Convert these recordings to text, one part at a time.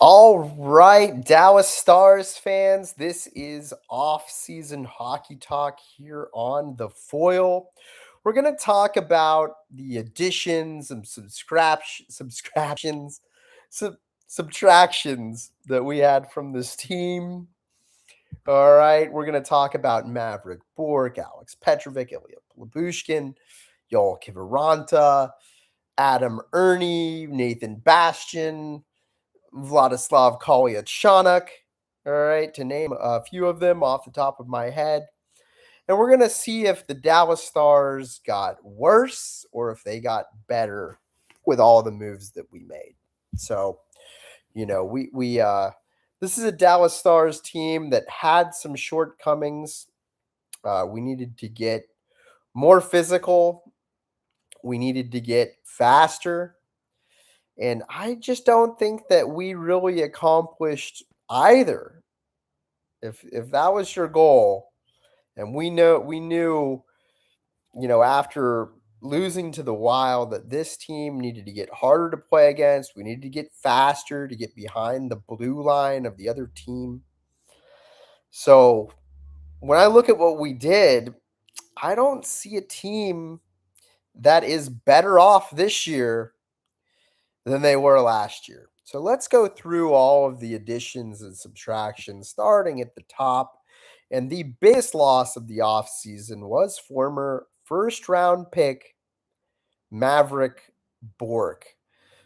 All right, Dallas Stars fans, this is off-season hockey talk here on the Foil. We're going to talk about the additions and subscriptions, sub- subtractions that we had from this team. All right, we're going to talk about Maverick Bork, Alex Petrovic, Ilya Labushkin, Yoel Kiviranta, Adam Ernie, Nathan Bastian, Vladislav Kolyachonok, all right, to name a few of them off the top of my head. And we're going to see if the Dallas Stars got worse or if they got better with all the moves that we made. So, we this is a Dallas Stars team that had some shortcomings. We needed to get more physical. We needed to get faster. And I just don't think that we really accomplished either. If that was your goal, and we knew, after losing to the Wild that this team needed to get harder to play against. We needed to get faster to get behind the blue line of the other team. So when I look at what we did, I don't see a team that is better off this year than they were last year. So let's go through all of the additions and subtractions, starting at the top. And the biggest loss of the offseason was former first round pick Maverick Bork.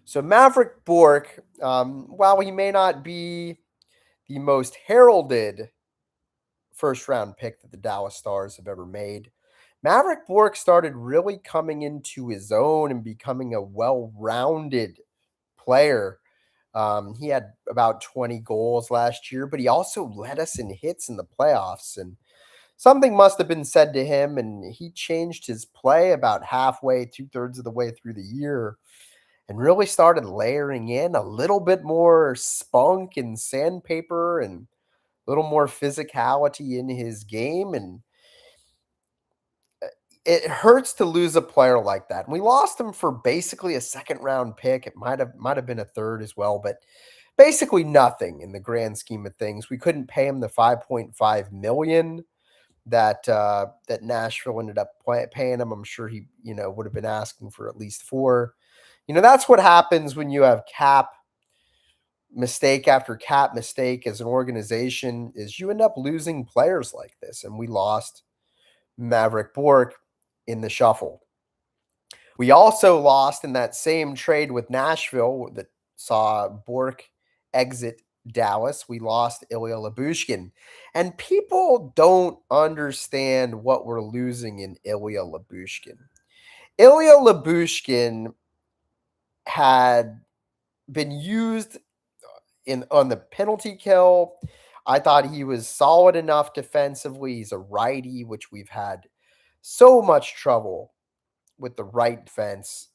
So Maverick Bork, while he may not be the most heralded first round pick that the Dallas Stars have ever made, Maverick Bork started really coming into his own and becoming a well rounded player. He had about 20 goals last year, but he also led us in hits in the playoffs. And something must have been said to him, and he changed his play about halfway, two-thirds of the way through the year, and really started layering in a little bit more spunk and sandpaper and a little more physicality in his game. And it hurts to lose a player like that. And we lost him for basically a second round pick. It might have been a third as well, but basically nothing in the grand scheme of things. We couldn't pay him the 5.5 million that Nashville ended up paying him. I'm sure he, would have been asking for at least 4. That's what happens when you have cap mistake after cap mistake as an organization, is you end up losing players like this. And we lost Maverick Bork in the shuffle. We also lost in that same trade with Nashville that saw Bork exit Dallas. We lost Ilya Labushkin. And people don't understand what we're losing in Ilya Labushkin. Ilya Labushkin had been used in on the penalty kill. I thought he was solid enough defensively. He's a righty, which we've had so much trouble with the right defense.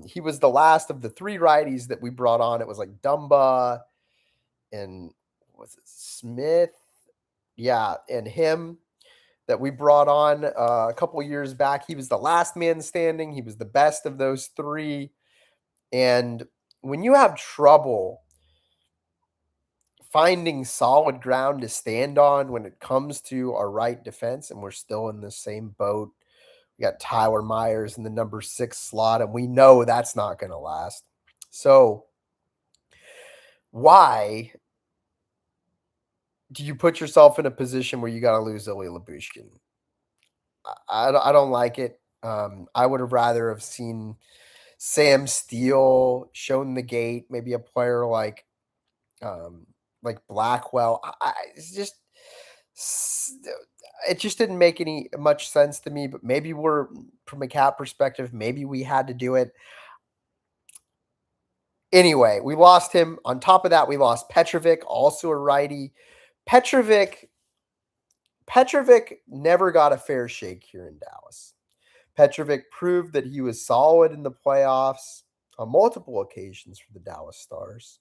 He was the last of the 3 righties that we brought on. It was like Dumba and was it Smith? Yeah, and him that we brought on a couple of years back. He was the last man standing. He was the best of those 3. And when you have trouble finding solid ground to stand on when it comes to our right defense, and we're still in the same boat. We got Tyler Myers in the number 6 slot, and we know that's not going to last. So, why do you put yourself in a position where you got to lose Ilya Labushkin? I don't like it. I would have rather have seen Sam Steele shown the gate, maybe a player like Blackwell. It's just it just didn't make any much sense to me. But maybe we're from a cap perspective, maybe we had to do it anyway. We lost him. On top of that, we lost Petrovic, also a righty. Petrovic Petrovic never got a fair shake here in Dallas. Petrovic proved that he was solid in the playoffs on multiple occasions for the Dallas Stars.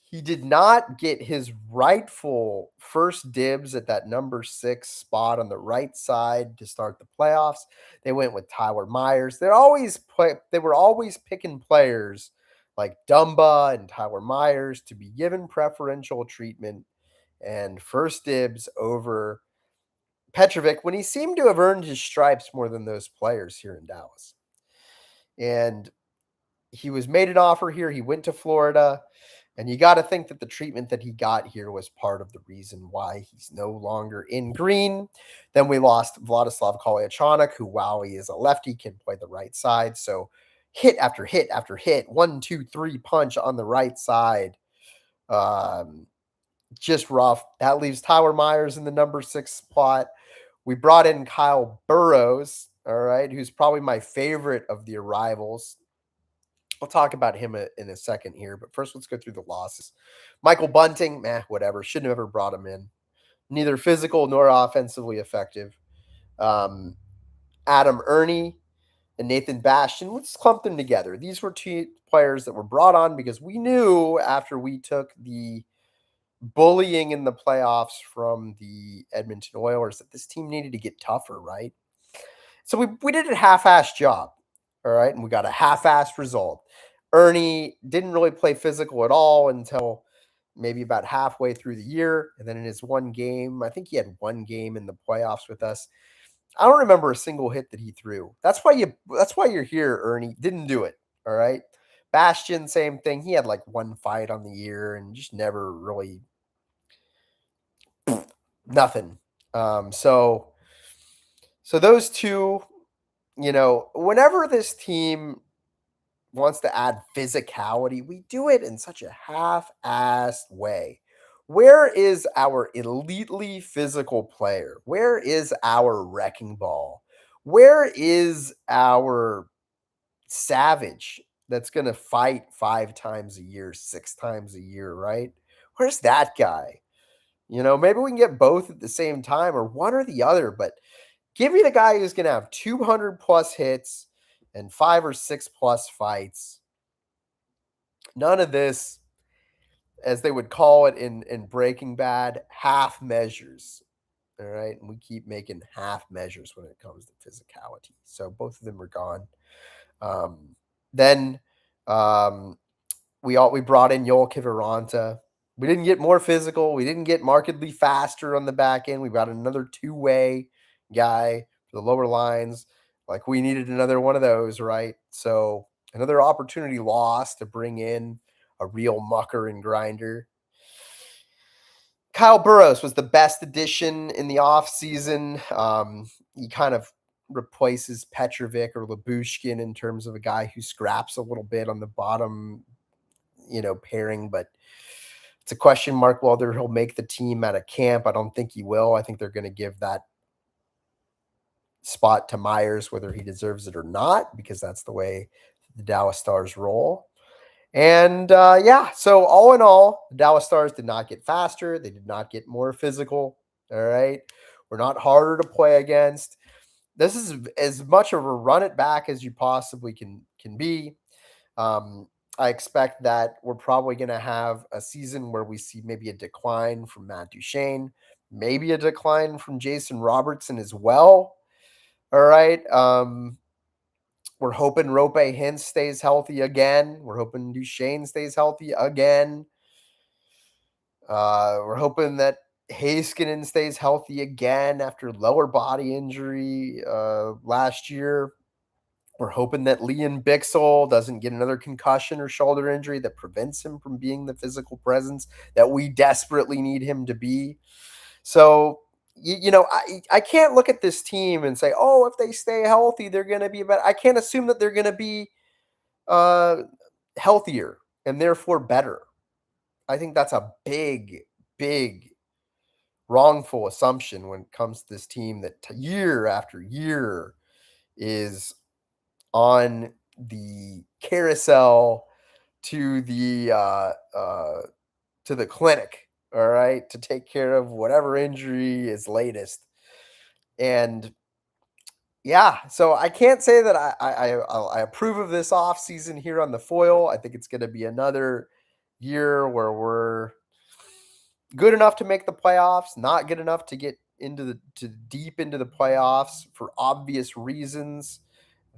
He did not get his rightful first dibs at that number 6 spot on the right side to start the playoffs. They went with Tyler Myers. They were always picking players like Dumba and Tyler Myers to be given preferential treatment and first dibs over Petrovic when he seemed to have earned his stripes more than those players here in Dallas. And he was made an offer here. He went to Florida. And you got to think that the treatment that he got here was part of the reason why he's no longer in green. Then we lost Vladislav Kolyachonok, who, while he is a lefty, can play the right side. So hit after hit after hit, 1, 2, 3 punch on the right side. Just rough. That leaves Tyler Myers in the number 6 spot. We brought in Kyle Burrows, all right, who's probably my favorite of the arrivals. I'll talk about him in a second here, but first let's go through the losses. Michael Bunting, whatever. Shouldn't have ever brought him in. Neither physical nor offensively effective. Adam Ernie and Nathan Bastian, let's clump them together. These were two players that were brought on because we knew after we took the bullying in the playoffs from the Edmonton Oilers that this team needed to get tougher, right? So we did a half-assed job, all right, and we got a half-assed result. Ernie didn't really play physical at all until maybe about halfway through the year, and then in his one game, I think he had one game in the playoffs with us. I don't remember a single hit that he threw. That's why you're here, Ernie. Didn't do it, all right? Bastian, same thing. He had like one fight on the year and just never really nothing. So those two, whenever this team wants to add physicality, we do it in such a half-assed way. Where is our elitely physical player? Where is our wrecking ball? Where is our savage that's going to fight 5 times a year, 6 times a year, right? Where's that guy? Maybe we can get both at the same time or one or the other, but give me the guy who's going to have 200 plus hits and 5 or 6 plus fights. None of this, as they would call it in Breaking Bad, half measures. All right. And we keep making half measures when it comes to physicality. So both of them are gone. Then we brought in Yoel Kiviranta. We didn't get more physical. We didn't get markedly faster on the back end. We got another two-way guy for the lower lines. Like we needed another one of those, right? So another opportunity lost to bring in a real mucker and grinder. Kyle Burrows was the best addition in the offseason. He kind of replaces Petrovic or Lyubushkin in terms of a guy who scraps a little bit on the bottom, pairing, but it's a question mark whether he'll make the team out of camp. I don't think he will. I think they're going to give that spot to Myers, whether he deserves it or not, because that's the way the Dallas Stars roll. And so all in all, the Dallas Stars did not get faster. They did not get more physical. All right. We're not harder to play against. This is as much of a run it back as you possibly can be. I expect that we're probably going to have a season where we see maybe a decline from Matt Duchene, maybe a decline from Jason Robertson as well. All right. We're hoping Rope Hintz stays healthy again. We're hoping Duchene stays healthy again. We're hoping that Heiskanen stays healthy again after lower body injury last year. We're hoping that Liam Bixel doesn't get another concussion or shoulder injury that prevents him from being the physical presence that we desperately need him to be. So, I can't look at this team and say, oh, if they stay healthy, they're going to be better. I can't assume that they're going to be healthier and therefore better. I think that's a big, big wrongful assumption when it comes to this team that year after year is on the carousel to the clinic, all right, to take care of whatever injury is latest. And so I can't say that I approve of this offseason here on the foil. I think it's going to be another year where we're good enough to make the playoffs, not good enough to get deep into the playoffs for obvious reasons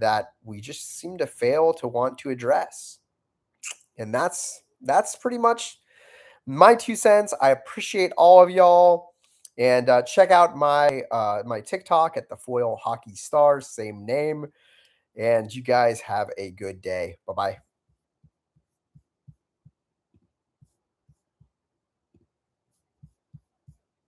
that we just seem to fail to want to address. And that's pretty much my 2 cents. I appreciate all of y'all. And check out my TikTok at the Foil Hockey Stars, same name. And you guys have a good day. Bye bye.